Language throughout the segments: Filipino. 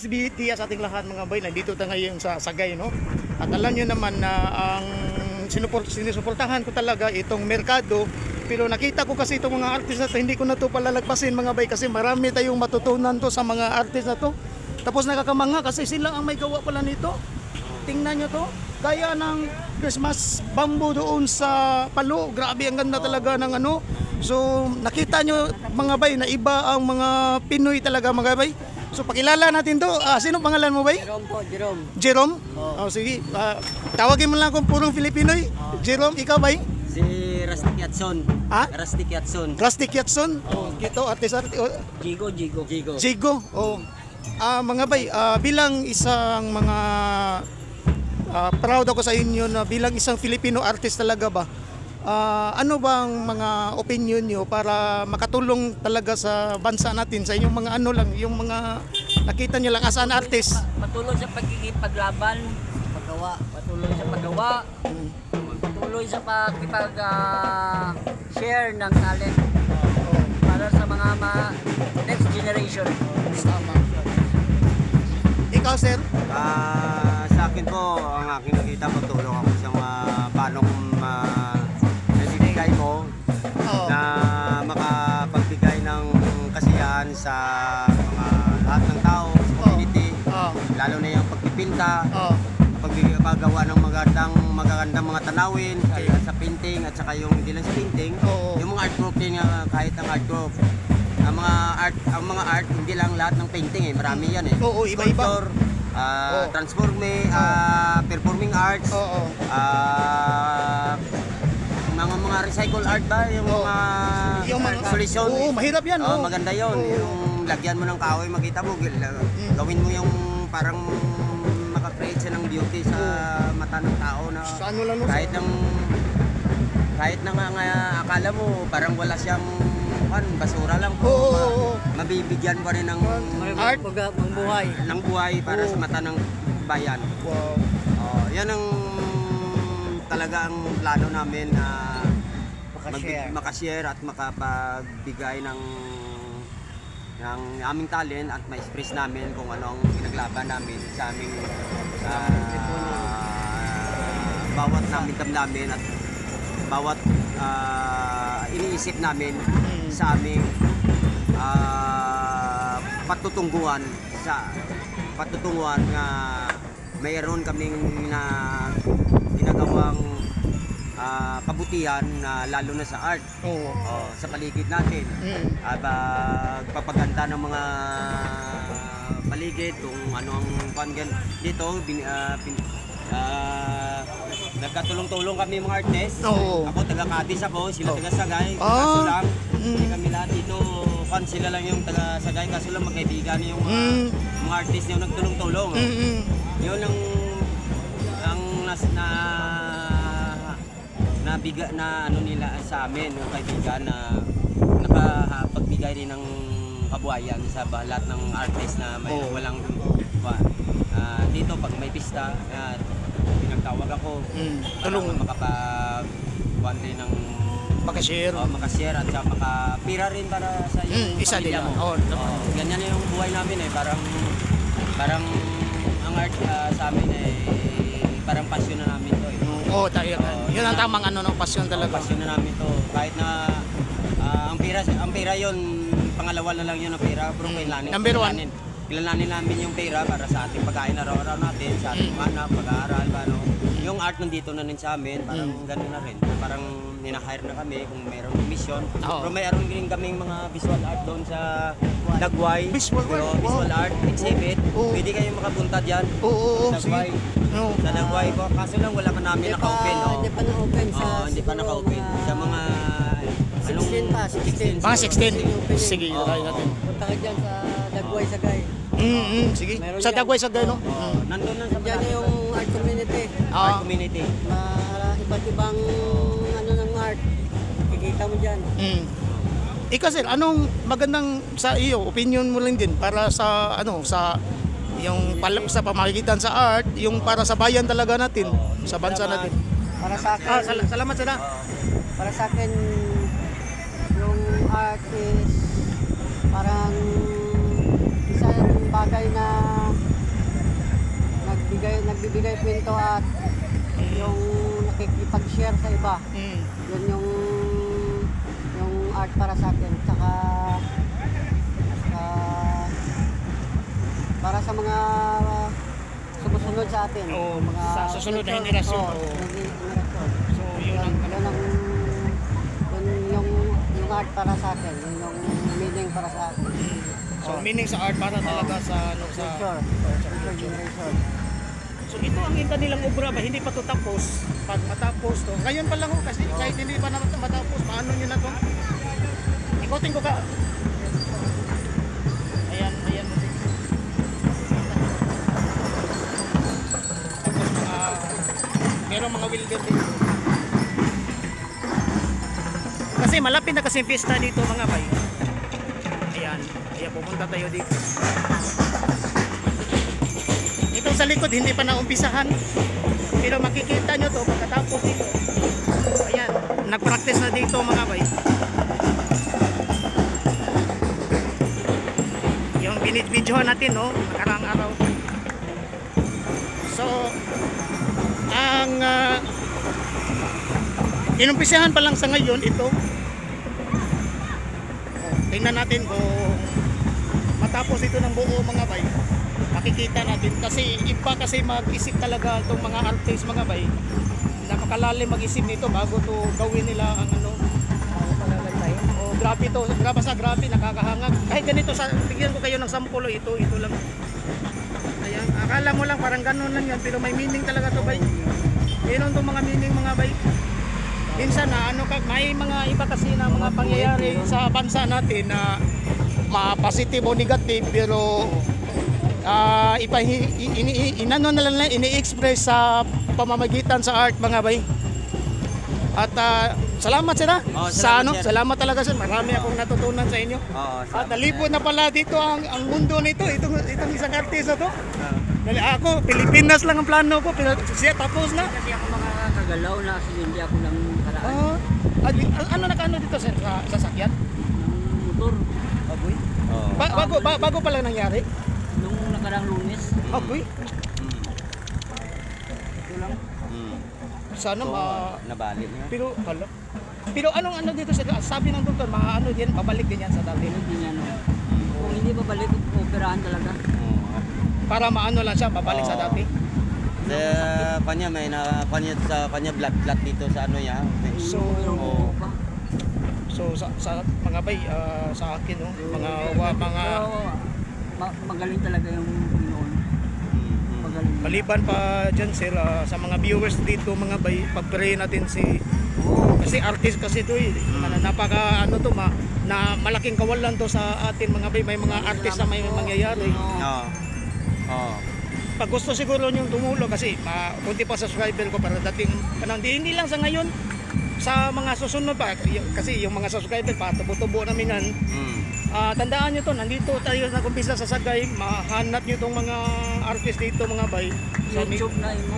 buenos días sa ating lahat mga bay. Nandito tayo ngayon sa Sagay, no? At alam nyo naman na ang sinusuportahan ko talaga itong merkado. Pero nakita ko kasi itong mga artist na to, hindi ko na to palalagpasin mga bay kasi marami tayong matutunan to sa mga artist na to. Tapos nakakamanga kasi sila ang may gawa pala nito. Tingnan nyo to, gaya ng Christmas bamboo doon sa Palo. Grabe, ang ganda talaga ng ano. So nakita nyo mga bay na iba ang mga Pinoy talaga mga bay. So pakilala natin to. Sino pangalan mo bay? Jerome po, Jerome. Jerome? Sige. Tawagin mo lang akong purong Filipinoy. Jerome, ikaw bay? Si Rustic Yatson. Ha? Rustic Yatson. Rustic Yatson? Kito, artist. Jigo. Jigo. Mga bay, bilang isang mga proud ako sa inyo na bilang isang Filipino artist talaga ba? Ano bang mga opinion nyo para makatulong talaga sa bansa natin sa inyong mga ano lang, yung mga nakita nyo lang as an artist? Patuloy sa pagkikipaglaban, patuloy sa paggawa, patuloy sa share ng talent para sa mga next generation. Ikaw sir? Sa akin po, ang aking nakita, patulong ako sa mga paano kong naibigay mo na makapagbigay ng kasiyahan sa mga lahat ng tao sa community, lalo na yung pagpipinta, paggawa ng magagandang mga tanawin sa painting at saka yung hindi lang sa painting, yung mga artwork din, kahit ang artwork. Ang mga art hindi lang lahat ng painting marami yan Oo, iba-iba. Sculpture, performing arts, mga recycle art ba yung mga solution. Oo, mahirap yan. Maganda yon. Yung lagyan mo ng kahoy, makita mo, gawin mo yung parang maka-create siya ng beauty sa mata ng tao na Sa ano lang, no? kahit na nga akala mo parang wala siyang basura lang po. Mabibigyan pa rin ng Art? ng buhay para sa mata ng bayan. Wow. Yan ang talaga ang plano namin na makashare at makapagbigay ng aming talent at ma-express namin kung ano ang pinaglaban namin sa aming bawat namin at bawat iniisip namin sa aming patutunguhan nga mayroon kaming ginagawang kabutihan na lalo na sa art sa paligid natin. Pagpapaganda ng mga paligid kung ano ang dito nagkatulong-tulong kami mga artist. Ako taga-Cadiz ako, sila taga-Sagay. Kaso lang, hindi kami lahat dito. Sila lang yung taga-Sagay, kaso lang magkaibigan yung mga artist yung nagtulong-tulong. Yun ang nabiga na ano nila sa amin, yung kaibigan na nakapagbigay rin ng kabuhayan sa lahat ng artist na may walang dito pag may pista. Pinagtawag ako para makapag-kuhan rin ng makashare at saka makapira rin para sa yung isa pamilya din mo. Ganyan yung buhay namin parang ang art sa amin parang passion na namin to Tayo. Yun ang tamang pasyon talaga. Passion na namin to. Kahit na ang pira yun, pangalawa na lang yun ang pira, pero Number one. Kilalanin namin yung pera para sa ating pagkain araw-araw natin, sa ating anak, pag-aaral, yung art nandito na rin sa amin, parang gano'n na rin. Parang ninahire na kami kung mayroong mission. Pero mayroon din kaming mga visual art doon sa Dagway. Visual art exhibit. Pwede kayong makapunta dyan. Sa Dagway. Sa Dagway po. Kaso lang wala pa namin naka-open. Hindi pa na-open hindi pa naka-open. Sa mga 16 pa, 16. Mga 16. Sige, tayo natin. Punta ka dyan sa Dagway, Sagay. Sige. Sa Dagway, Sagay, no? Nandun lang sa Diyan na yung art community. art community. Iba't ibang ng art. Kikita mo dyan. Ikaw sir, anong magandang sa iyo, opinion mo lang din para sa sa yung sa pamamagitan sa art, yung para sa bayan talaga natin, sa bansa natin. Para sa akin, Salamat sir. Para sa akin, yung art is parang isang bagay na nagbibigay kwento at yung nakikipag-share sa iba. Mm. Yun yung art para sa akin. Tsaka para sa mga sumusunod sa atin. Oo, mga sa susunod na future, henerasyon. oo, Oo. henerasyon. So yun ang Yun yung art para sa akin. Yun yung meaning para sa akin. So meaning sa art para talaga sa ano sa Future generation. So ito ang kanilang obra ba hindi pa to tapos. Pag matapos to, ngayon pa lang ho kasi kahit hindi pa naman matapos, paano niyo na to? Ikotin ko ka. Ayan. Tapos merong mga welder dito. Kasi malapit na kasi yung pista dito mga bay. Ayan, pupunta tayo dito. Itong sa likod hindi pa naumpisahan. Pero makikita nyo to pagkatapos dito. Ayan, nagpractice na dito mga bay. Yung binidyohan natin no, nakarang araw. So, ang inumpisahan pa lang sa ngayon ito. Tingnan natin kung matapos ito ng buo mga bay. Makikita natin kasi iba kasi mag-isip talaga itong mga artists mga bay. Napakalalim mag-isip nito bago to gawin nila ang ano. Oh, grabe to, grabe nakakahangag. Kahit ganito sa bigyan ko kayo ng sample ito lang. Ayan, akala mo lang parang ganoon lang yan pero may meaning talaga to bay. Meron tong mga meaning mga bay. Minsan na may mga iba kasi na mga pangyayari sa bansa natin na positive o negative pero inano na lang ini-express sa pamamagitan sa art mga bay. At salamat sir salamat talaga sir. Marami akong natutunan sa inyo. At nalibot na pala dito ang mundo nito. Itong isang artista to. Ako, Pilipinas lang ang plano ko pero siya tapos na. Kasi ako mga kagalaw na kasi hindi ako lang karaan. Ano nakano dito sir sa sasakyan? Ng motor. Aboy. Bago pa lang nangyari. Nung nakarang Lunes. Aboy. Ito lang. Sana nabalik niya. Pero anong dito sir? Sabi ng doktor, din babalik din yan sa dati. Hindi niya kung hindi babalik, operahan talaga. Para maano lang siya, babalik sa dati. Sa kanya may sa kanya blood clot dito sa ano niya. So sa mga bay sa akin no, magaling talaga yung Pinoon. Magaling. Maliban pa diyan sir sa mga viewers dito mga bay, pag-pray natin kasi artist kasi to napaka na malaking kawalan to sa atin mga bay, may mga artist na may mangyayari. Pag gusto siguro nyo tumulong kasi kunti pa subscriber ko para dating hindi lang sa ngayon sa mga susunod pa kasi yung mga subscriber pa tubo-tubo namin yan. Tandaan nyo to, nandito tayo nag-umpisa sa Sagay, mahanap nyo tong mga artist dito mga bay Sa YouTube na mo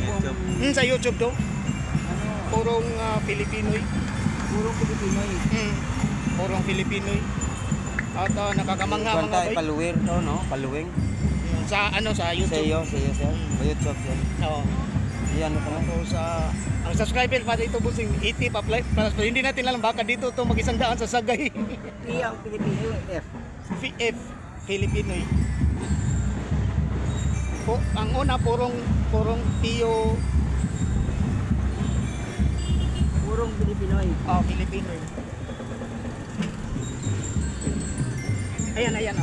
sa YouTube to purong Filipinoy purong Filipinoy at nakakamangha mga bay paluwir to no, paluwing sa YouTube. Sa YouTube yan. Oo. Yan So ang subscriber pa dito busing 80 pa plus hindi natin alam baka dito to mag-100 sa Sagay. ang Pilipino F. F Filipinoy. Ang una purong Tio Purong Pilipinoy. Filipinoy. Ayan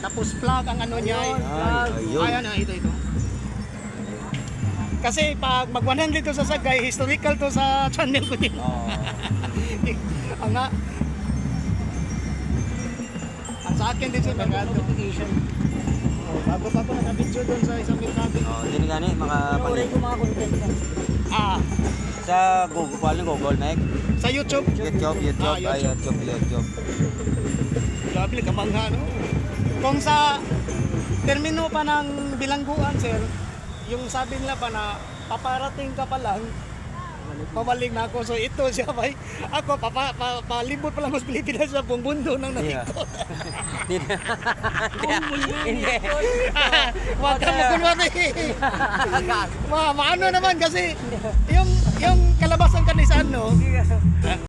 Tapos flag ang ano niya. Ayan ito. Kasi pag mag-100 dito sa Sagay, historical to sa channel ko din. Ang sa akin din sa Notification. Bago pa ako naka-video doon sa isang merkado. Hindi gani Panoorin ko mga content ko. sa Google Mac. Sa YouTube. YouTube. Grabe kamangha no. Kung sa termino pa ng bilangguan sir, yung sabi nila pa na paparating ka pa lang, Pabalik na ako. So ito siya bay. Ako palibot pa lang mas Pilipinas sa buong mundo nang nalikot. Hindi. Wag ka makunwari. Maano naman kasi yung kalabasan kanisaan no.